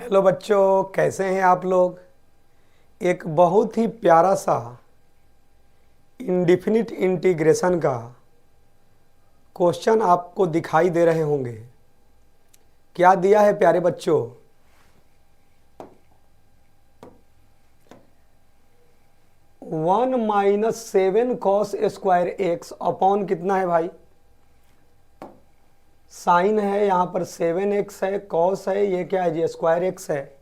Hello बच्चों, कैसे हैं आप लोग। एक बहुत ही प्यारा सा इंडिफिनिट इंटीग्रेशन का क्वेश्चन आपको दिखाई दे रहे होंगे। क्या दिया है प्यारे बच्चों? 1 - 7 cos स्क्वायर एक्स अपॉन कितना है भाई? साइन है, यहाँ पर 7x है, कॉस है, ये क्या है जी? स्क्वायर एक्स है,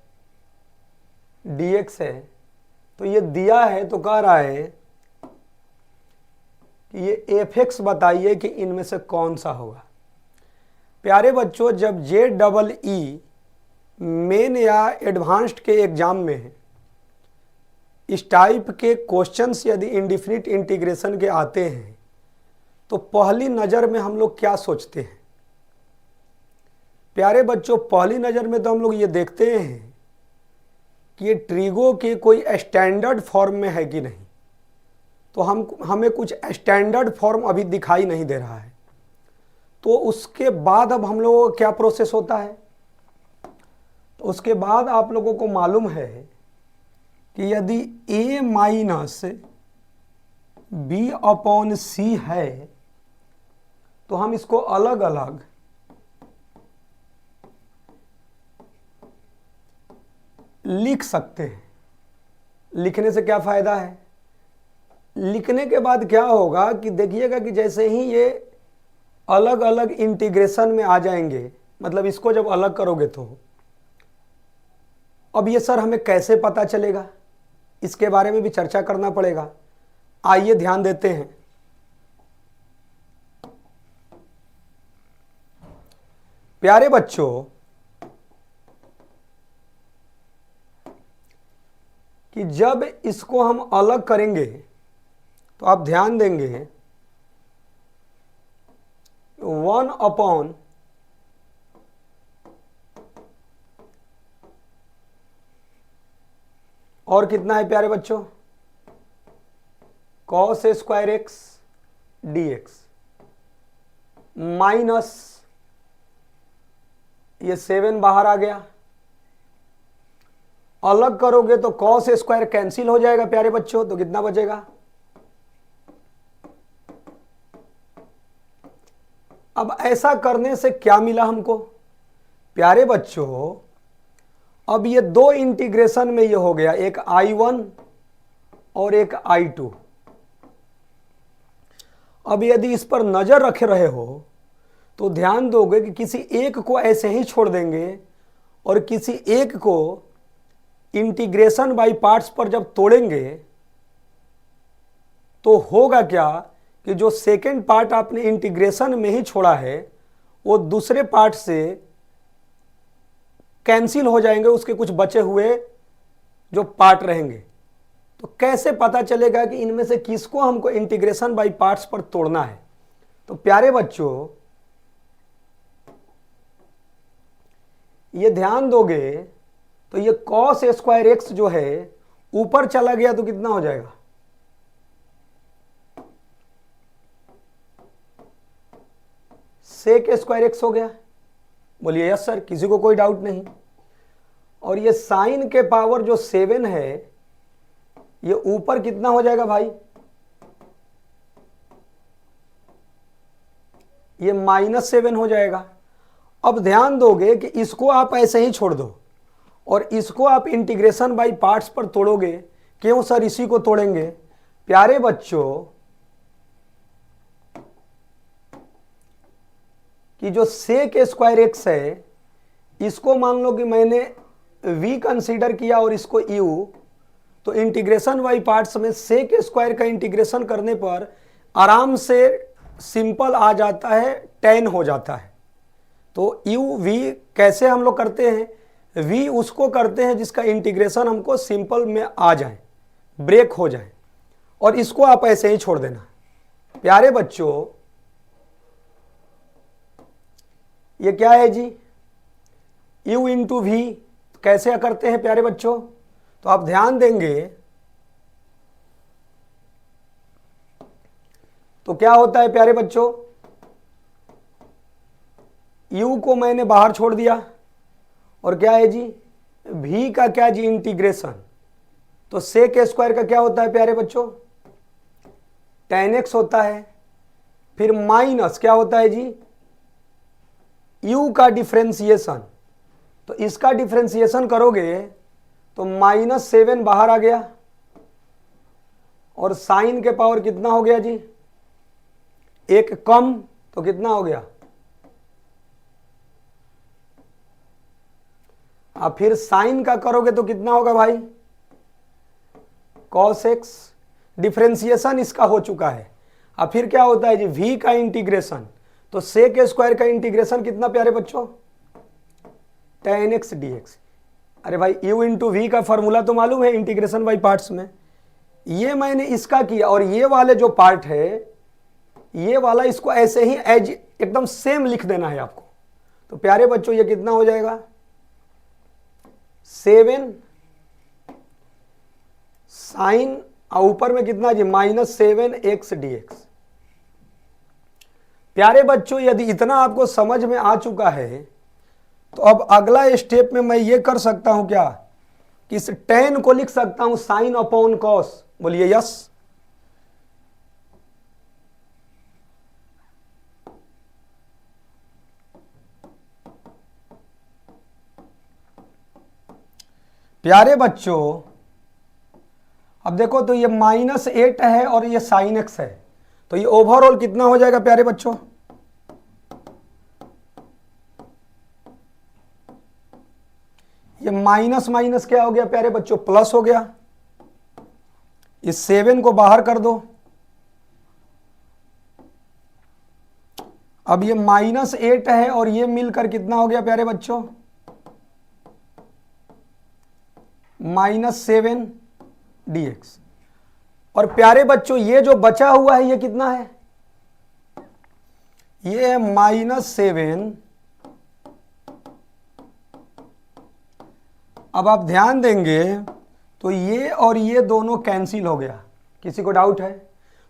dx है। तो ये दिया है तो कह रहा है कि ये एफ बताइए कि इनमें से कौन सा होगा। प्यारे बच्चों, जब JEE मेन या एडवांस्ड के एग्जाम में है, इस टाइप के क्वेश्चंस यदि इंडिफिनिट इंटीग्रेशन के आते हैं तो पहली नज़र में हम लोग क्या सोचते हैं? प्यारे बच्चों, पहली नज़र में तो हम लोग ये देखते हैं कि ये ट्रिगो के कोई स्टैंडर्ड फॉर्म में है कि नहीं। तो हमें कुछ स्टैंडर्ड फॉर्म अभी दिखाई नहीं दे रहा है। तो उसके बाद अब हम लोगों का क्या प्रोसेस होता है? तो उसके बाद आप लोगों को मालूम है कि यदि a माइनस बी अपॉन सी है तो हम इसको अलग अलग लिख सकते हैं। लिखने से क्या फायदा है? लिखने के बाद क्या होगा कि देखिएगा कि जैसे ही ये अलग अलग इंटीग्रेशन में आ जाएंगे, मतलब इसको जब अलग करोगे तो अब ये सर हमें कैसे पता चलेगा, इसके बारे में भी चर्चा करना पड़ेगा। आइए ध्यान देते हैं। प्यारे बच्चों, कि जब इसको हम अलग करेंगे तो आप ध्यान देंगे 1 अपॉन और कितना है प्यारे बच्चों? Cos square x dx minus ये 7 बाहर आ गया। अलग करोगे तो कॉस स्क्वायर कैंसिल हो जाएगा प्यारे बच्चों, तो कितना बचेगा? अब ऐसा करने से क्या मिला हमको? प्यारे बच्चों, अब ये दो इंटीग्रेशन में ये हो गया, एक I1 और एक I2। अब यदि इस पर नजर रखे रहे हो तो ध्यान दोगे कि किसी एक को ऐसे ही छोड़ देंगे और किसी एक को इंटीग्रेशन बाय पार्ट्स पर जब तोड़ेंगे तो होगा क्या कि जो सेकेंड पार्ट आपने इंटीग्रेशन में ही छोड़ा है वो दूसरे पार्ट से कैंसिल हो जाएंगे, उसके कुछ बचे हुए जो पार्ट रहेंगे। तो कैसे पता चलेगा कि इनमें से किसको हमको इंटीग्रेशन बाय पार्ट्स पर तोड़ना है? तो प्यारे बच्चों, ये ध्यान दोगे तो ये कॉस स्क्वायर एक्स जो है ऊपर चला गया तो कितना हो जाएगा? सेक स्क्वायर एक्स हो गया। बोलिए यस सर, किसी को कोई डाउट नहीं। और ये साइन के पावर जो 7 है ये ऊपर कितना हो जाएगा भाई? ये -7 हो जाएगा। अब ध्यान दोगे कि इसको आप ऐसे ही छोड़ दो और इसको आप इंटीग्रेशन बाय पार्ट्स पर तोड़ोगे। क्यों सर इसी को तोड़ेंगे? प्यारे बच्चों, कि जो सेक स्क्वायर एक्स है इसको मान लो कि मैंने v कंसीडर किया और इसको u, तो इंटीग्रेशन बाय पार्ट्स में सेक स्क्वायर का इंटीग्रेशन करने पर आराम से सिंपल आ जाता है, 10 हो जाता है। तो u v कैसे हम लोग करते हैं? v उसको करते हैं जिसका इंटीग्रेशन हमको सिंपल में आ जाए, ब्रेक हो जाए, और इसको आप ऐसे ही छोड़ देना। प्यारे बच्चों, ये क्या है जी? u इंटू वी कैसे करते हैं प्यारे बच्चों? तो आप ध्यान देंगे तो क्या होता है प्यारे बच्चों? u को मैंने बाहर छोड़ दिया और क्या है जी? v का क्या जी इंटीग्रेशन, तो सेक स्क्वायर का क्या होता है प्यारे बच्चों, tan x होता है। फिर माइनस क्या होता है जी, u का डिफ्रेंसिएशन, तो इसका डिफ्रेंसिएशन करोगे तो -7 बाहर आ गया, और साइन के पावर कितना हो गया जी, एक कम, तो कितना हो गया, अब फिर साइन का करोगे तो कितना होगा भाई, cos x, डिफ्रेंसिएशन इसका हो चुका है। अब फिर क्या होता है जी, v का इंटीग्रेशन, तो सेक स्क्वायर का इंटीग्रेशन कितना प्यारे बच्चों, tan x dx। अरे भाई u इंटू वी का फॉर्मूला तो मालूम है इंटीग्रेशन बाई पार्ट्स में, ये मैंने इसका किया, और ये वाले जो पार्ट है ये वाला इसको ऐसे ही एज एकदम सेम लिख देना है आपको। तो प्यारे बच्चों ये कितना हो जाएगा, 7 साइन और ऊपर में कितना जी -7x dx। प्यारे बच्चों यदि इतना आपको समझ में आ चुका है तो अब अगला स्टेप में मैं ये कर सकता हूं क्या, कि इस tan को लिख सकता हूं साइन अपॉन कॉस, बोलिए यस। प्यारे बच्चों अब देखो तो ये -8 है और ये साइन x है, तो ये ओवरऑल कितना हो जाएगा प्यारे बच्चों, ये माइनस माइनस क्या हो गया प्यारे बच्चों, प्लस हो गया। इस 7 को बाहर कर दो, अब ये -8 है और ये मिलकर कितना हो गया प्यारे बच्चों, -7 dx। और प्यारे बच्चों ये जो बचा हुआ है ये कितना है, ये है -7। अब आप ध्यान देंगे तो ये और ये दोनों कैंसिल हो गया, किसी को डाउट है,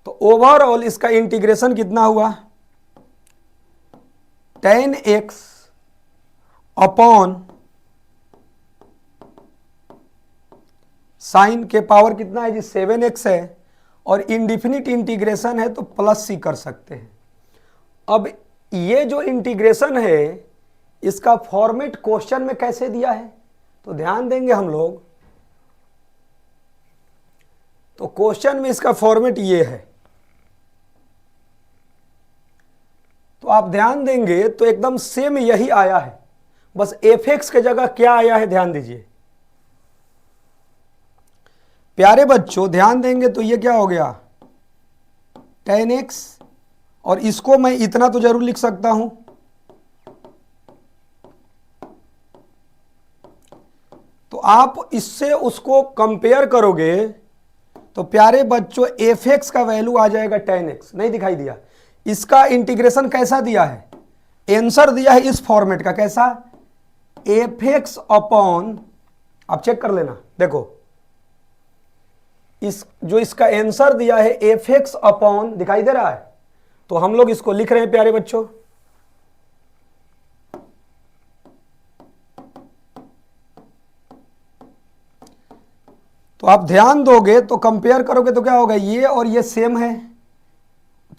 तो ओवरऑल इसका इंटीग्रेशन कितना हुआ, tan x अपॉन साइन के पावर कितना है जी 7x है, और इंडिफिनिट इंटीग्रेशन है तो प्लस सी कर सकते हैं। अब ये जो इंटीग्रेशन है इसका फॉर्मेट क्वेश्चन में कैसे दिया है, तो ध्यान देंगे हम लोग, तो क्वेश्चन में इसका फॉर्मेट ये है, तो आप ध्यान देंगे तो एकदम सेम यही आया है, बस fx के जगह क्या आया है ध्यान दीजिए। प्यारे बच्चों ध्यान देंगे तो ये क्या हो गया, tan x, और इसको मैं इतना तो जरूर लिख सकता हूं, तो आप इससे उसको कंपेयर करोगे तो प्यारे बच्चों fx का वैल्यू आ जाएगा tan x, नहीं दिखाई दिया। इसका इंटीग्रेशन कैसा दिया है, आंसर दिया है इस फॉर्मेट का, कैसा, fx अपॉन, आप चेक कर लेना, देखो इस जो इसका आंसर दिया है fx अपॉन, दिखाई दे रहा है, तो हम लोग इसको लिख रहे हैं प्यारे बच्चों, तो आप ध्यान दोगे तो कंपेयर करोगे तो क्या होगा, ये और ये सेम है,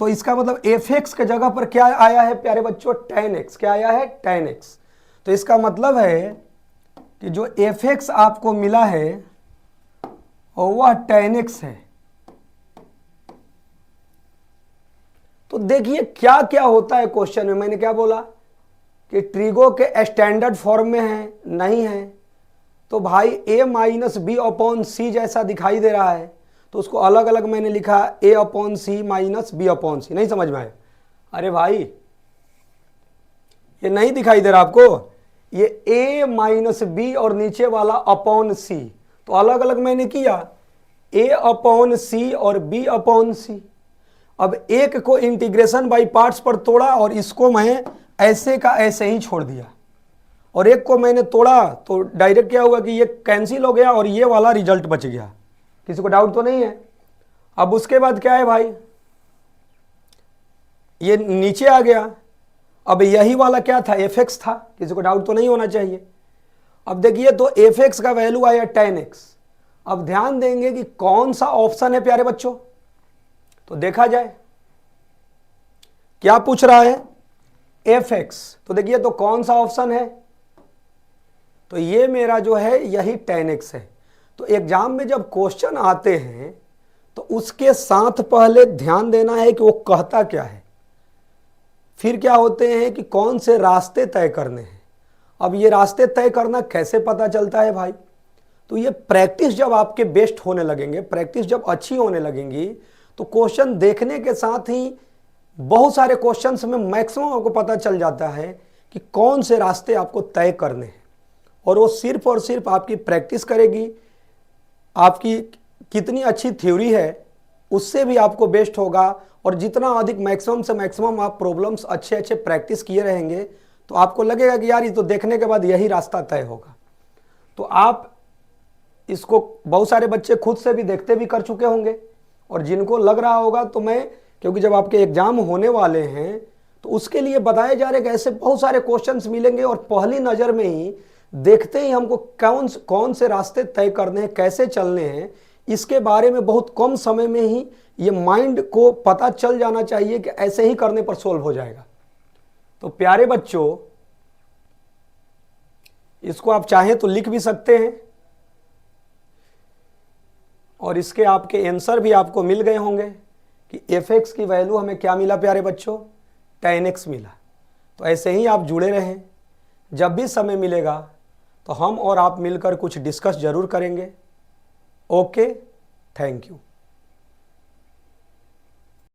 तो इसका मतलब fx के जगह पर क्या आया है प्यारे बच्चों, tan x, क्या आया है, tan x। तो इसका मतलब है कि जो fx आपको मिला है और वह tan x है। तो देखिए क्या क्या होता है क्वेश्चन में, मैंने क्या बोला कि ट्रिगो के स्टैंडर्ड फॉर्म में है, नहीं है, तो भाई a माइनस बी अपॉन सी जैसा दिखाई दे रहा है, तो उसको अलग अलग मैंने लिखा a upon C minus B upon C, नहीं समझ में आया, अरे भाई ये नहीं दिखाई दे रहा आपको, ये a माइनस बी और नीचे वाला अपॉन सी, तो अलग अलग मैंने किया, a अपॉन सी और b अपॉन सी। अब एक को इंटीग्रेशन बाई पार्ट्स पर तोड़ा और इसको मैं ऐसे का ऐसे ही छोड़ दिया, और एक को मैंने तोड़ा तो डायरेक्ट क्या हुआ कि ये कैंसिल हो गया और ये वाला रिजल्ट बच गया, किसी को डाउट तो नहीं है। अब उसके बाद क्या है भाई, ये नीचे आ गया, अब यही वाला क्या था, fx था, किसी को डाउट तो नहीं होना चाहिए। अब देखिए तो एफ एक्स का वैल्यू आया 10x। अब ध्यान देंगे कि कौन सा ऑप्शन है प्यारे बच्चों, तो देखा जाए क्या पूछ रहा है, एफ एक्स। तो देखिए तो कौन सा ऑप्शन है, तो ये मेरा जो है यही 10x है। तो एग्जाम में जब क्वेश्चन आते हैं तो उसके साथ पहले ध्यान देना है कि वो कहता क्या है, फिर क्या होते हैं कि कौन से रास्ते तय करने हैं। अब ये रास्ते तय करना कैसे पता चलता है भाई, तो ये प्रैक्टिस जब आपके बेस्ट होने लगेंगे, प्रैक्टिस जब अच्छी होने लगेंगी, तो क्वेश्चन देखने के साथ ही बहुत सारे क्वेश्चंस में मैक्सिमम आपको पता चल जाता है कि कौन से रास्ते आपको तय करने हैं। और वो सिर्फ और सिर्फ आपकी प्रैक्टिस करेगी, आपकी कितनी अच्छी थ्योरी है उससे भी आपको बेस्ट होगा। और जितना अधिक मैक्सिमम से मैक्सिमम आप प्रॉब्लम्स अच्छे अच्छे प्रैक्टिस किए रहेंगे तो आपको लगेगा कि यार ये तो देखने के बाद यही रास्ता तय होगा। तो आप इसको बहुत सारे बच्चे खुद से भी देखते भी कर चुके होंगे, और जिनको लग रहा होगा तो मैं, क्योंकि जब आपके एग्जाम होने वाले हैं तो उसके लिए बताया जा रहा है कि ऐसे बहुत सारे क्वेश्चंस मिलेंगे और पहली नज़र में ही देखते ही हमको कौन से रास्ते तय करने हैं, कैसे चलने हैं, इसके बारे में बहुत कम समय में ही ये माइंड को पता चल जाना चाहिए कि ऐसे ही करने पर सोल्व हो जाएगा। तो प्यारे बच्चों, इसको आप चाहें तो लिख भी सकते हैं और इसके आपके आंसर भी आपको मिल गए होंगे कि एफ एक्स की वैल्यू हमें क्या मिला प्यारे बच्चों, 10x मिला। तो ऐसे ही आप जुड़े रहें, जब भी समय मिलेगा तो हम और आप मिलकर कुछ डिस्कस जरूर करेंगे। Okay, thank you.